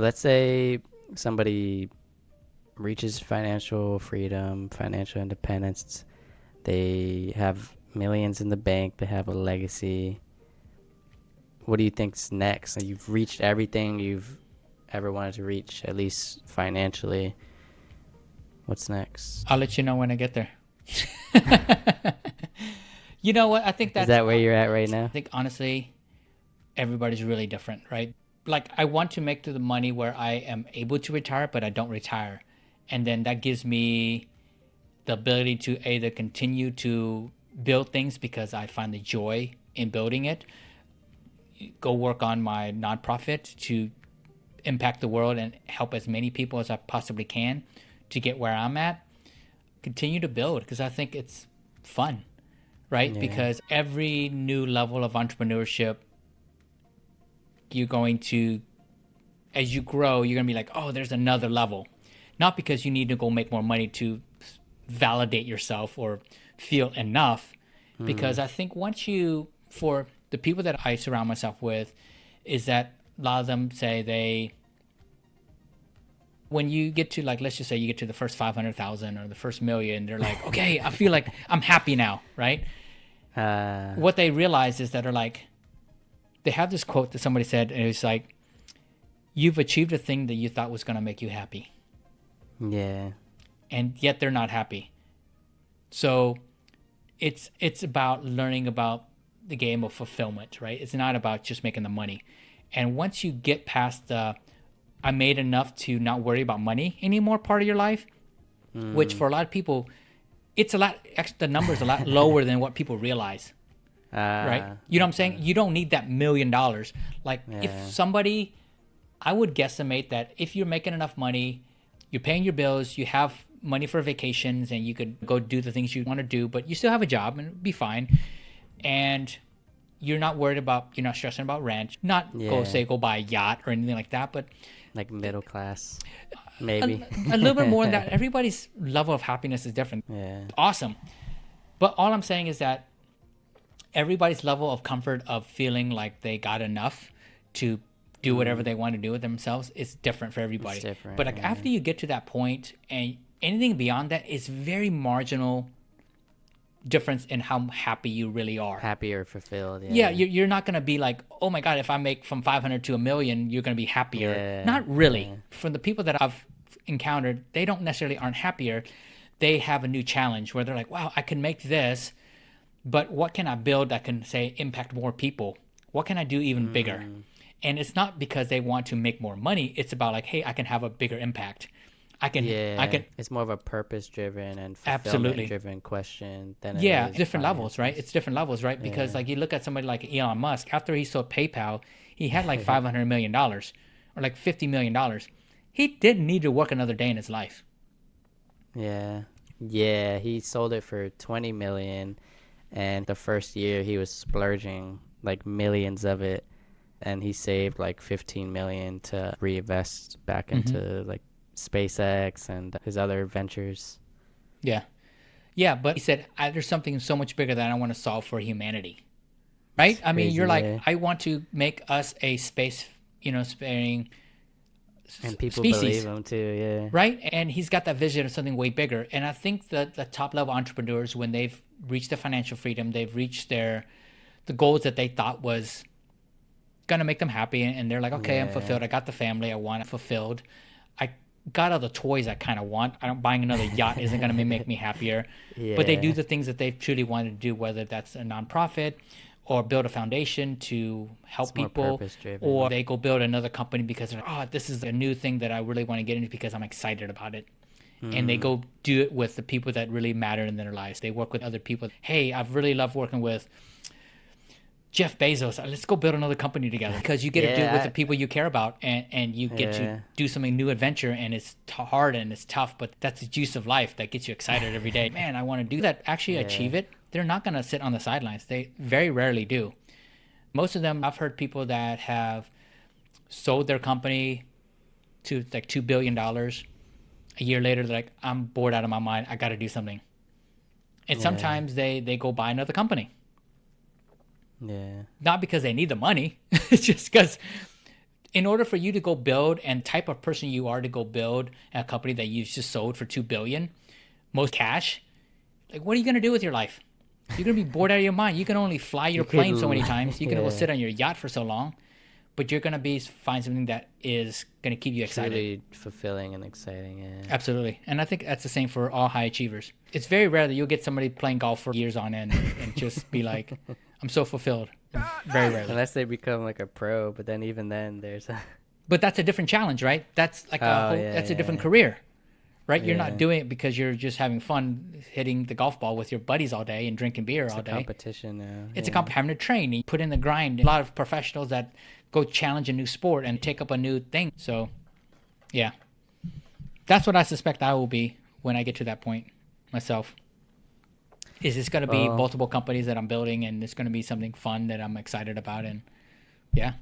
Let's say somebody reaches financial freedom, financial independence. They have millions in the bank. They have a legacy. What do you think's next? You've reached everything you've ever wanted to reach, at least financially. What's next? I'll let you know when I get there. You know what? I think Is that's, that where you're at right I now? think honestly, everybody's really different, right? Like, I want to make to the money where I am able to retire, but I don't retire. And then that gives me the ability to either continue to build things because I find the joy in building it, go work on my nonprofit to impact the world and help as many people as I possibly can to get where I'm at, continue to build because I think it's fun, right? Yeah. Because every new level of entrepreneurship, you're going to, as you grow, you're going to be like, oh, there's another level. Not because you need to go make more money to validate yourself or feel enough. Because I think once you, for the people that I surround myself with, is that a lot of them say when you get to, like, let's just say you get to the first 500,000 or the first million, they're like, okay, I feel like I'm happy now, right? Uh, What they realize is that they're like, they have this quote that somebody said, and it's like, you've achieved a thing that you thought was going to make you happy, yeah. and yet they're not happy. So it's about learning about the game of fulfillment, right? It's not about just making the money. And once you get past the I made enough to not worry about money anymore part of your life, which for a lot of people, it's a lot, actually, the number is a lot lower than what people realize, right? You know what I'm saying? You don't need that $1 million. Like, if Yeah. somebody, I would guesstimate that if you're making enough money, you're paying your bills, you have money for vacations, and you could go do the things you want to do, but you still have a job and be fine. And you're not stressing about rent, not Yeah. go buy a yacht or anything like that, but Like middle class, a, maybe. a little bit more than that. Everybody's level of happiness is different. Yeah. Awesome. But all I'm saying is that everybody's level of comfort of feeling like they got enough to do whatever they want to do with themselves is different for It's everybody. different. But like, Yeah. after you get to that point, and anything beyond that is very marginal difference in how happy you really are. Happy or fulfilled. Yeah, Yeah. you're not going to be like, oh my God, if I make from 500 to a million, you're going to be happier. Yeah. Not really. Yeah. For the people that I've encountered, they don't necessarily aren't happier. They have a new challenge where they're like, wow, I can make this, but what can I build that can, say, impact more people? What can I do even bigger? And it's not because they want to make more money. It's about like, hey, I can have a bigger impact. I Yeah. can It's more of a purpose driven and fulfillment absolutely. driven question than it Yeah, is different levels, right? finances. It's different levels, right? Because Yeah. like, you look at somebody like Elon Musk, after he sold PayPal, he had like $500 million or like $50 million. He didn't need to work another day in his life. Yeah. Yeah. He sold it for 20 million, and the first year he was splurging like millions of it, and he saved like 15 million to reinvest back into like SpaceX and his other ventures. Yeah. Yeah, but he said, there's something so much bigger that I want to solve for humanity. Right? It's I mean, crazy, you're like, yeah. I want to make us a space, sparing And people believe species, him too, yeah. right? And he's got that vision of something way bigger. And I think that the top level entrepreneurs, when they've reached their financial freedom, they've reached the goals that they thought was gonna make them happy, and they're like, okay, I'm Yeah. fulfilled. I got the family I want fulfilled. I got all the toys I kind of want. I don't buying another yacht isn't gonna make me happier. But they do Yeah. the things that they truly wanted to do, whether that's a nonprofit or build a foundation to It's help more people, purpose or driven. they go build another company because they're like, oh, this is a new thing that I really want to get into because I'm excited about it. And they go do it with the people that really matter in their lives. They work with other people. Hey, I've really loved working with Jeff Bezos. Let's go build another company together, because you get to do it with the Yeah. people you care about, and you get to Yeah. do something new adventure, and it's hard and it's tough, but that's the juice of life that gets you excited every day. Man, I want to do that. Actually Yeah. achieve it. They're not going to sit on the sidelines. They very rarely do. Most of them, I've heard people that have sold their company to like $2 billion. A year later, they're like, I'm bored out of my mind. I got to do something. And Yeah. sometimes they go buy another company, Yeah. not because they need the money. It's just because In order for you to go build and type of person you are to go build a company that you just sold for 2 billion, most cash, like what are you going to do with your life? You're going to be bored out of your mind. You can only fly your plane so many times. You can go yeah, sit on your yacht for so long, but you're going to find something that is going to keep you excited. truly fulfilling and exciting. Yeah. Absolutely. And I think that's the same for all high achievers. It's very rare that you'll get somebody playing golf for years on end and just be like, I'm so fulfilled. Very rarely. Unless they become like a pro, but then even then there's a But that's a different challenge, right? That's like that's a different career, right? You're not doing it because you're just having fun hitting the golf ball with your buddies all day and drinking beer all day. competition now. It's a having to train. You put in the grind. A lot of professionals that go challenge a new sport and take up a new thing. So, yeah, that's what I suspect I will be when I get to that point myself. Is it's going to be multiple companies that I'm building, and it's going to be something fun that I'm excited about, and yeah.